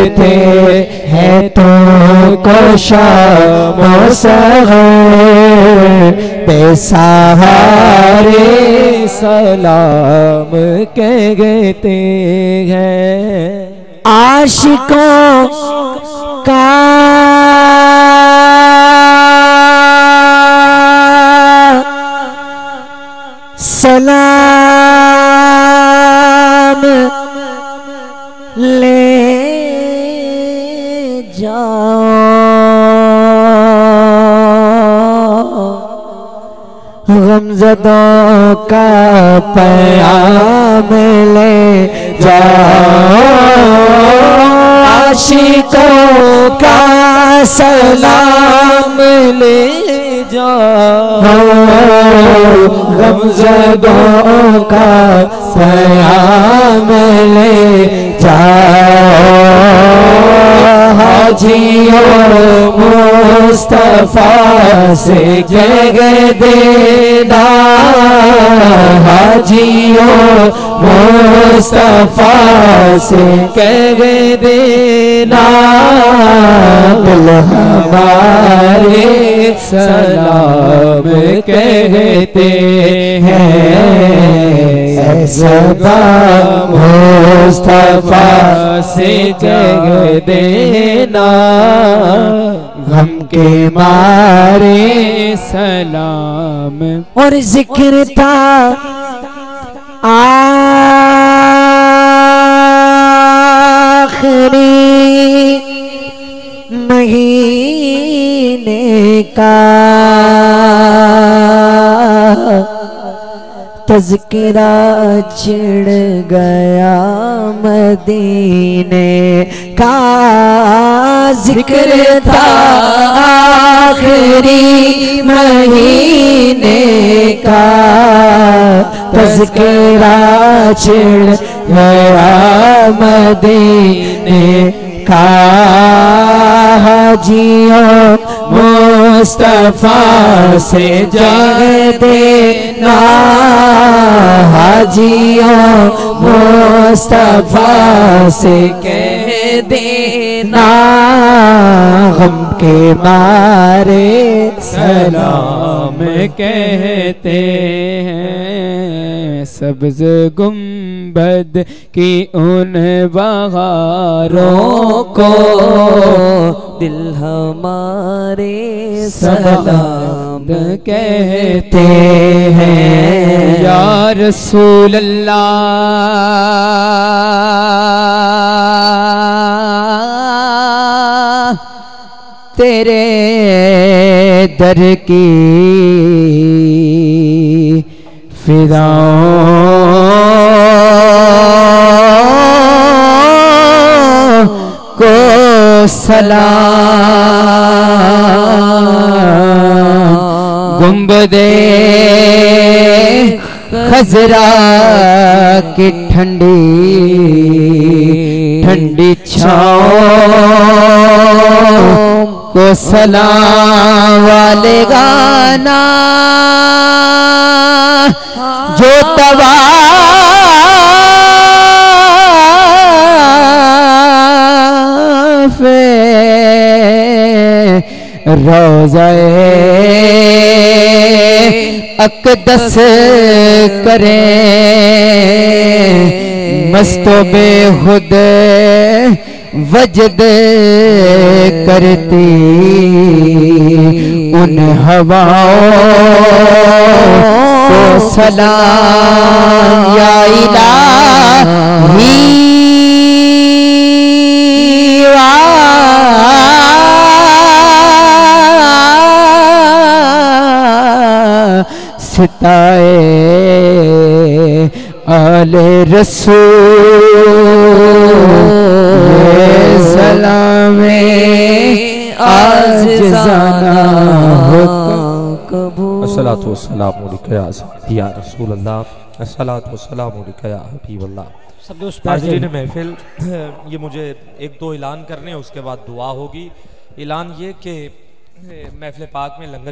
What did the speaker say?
थे है तो शाम सहर बेसहारे सलाम कहते हैं। आशिकों का सलाम ले जाओ, गमज़दों का पैगाम ले जाओ, आशिकों का सलाम ले जाओ, गमज़दों का पैगाम ले जाओ। हाजियों मुस्तफा से कह देना, हाजियों मुस्तफा से कह देना, दिल हमारे सलाम कहते हैं। सदा मुस्तफा से कह देना, गम के मारे सलाम। और जिक्र था आखिरी महीने का, तज़किरा छिड़ गया मदीने का। जिक्र था आखिरी महीने का, तज़किरा छिड़ गया मदीने का। हाजियों मुस्तफा से कह देना, हाजियों मुस्तफा से कह देना, गम के मारे सलाम कहते हैं। सब्ज़ गुंबद की उन बहारों को दिल हमारे सलाम कहते हैं। या रसूल अल्लाह तेरे दर की फिदाओं को सलाम। गुंबदे खजरा की ठंडी ठंडी छाओं को सलाम वाले गाना, जो तवाफ़ रोज़े अक़दस करें, मस्तो बेखुद वजद करती उन हवाओं को सलाम। या इलाही सिताए आले रसूल सलामे आज़िज़ाना कबूल। अस्सलातु वस्सलामु अलैका या रसूल अल्लाह, अस्सलातु वस्सलामु अलैका या हबीब अल्लाह। सब दोस्त हाज़रीन महफिल, ये मुझे एक दो ऐलान करने हैं, उसके बाद दुआ होगी। ऐलान ये कि महफिल पाक में लंगर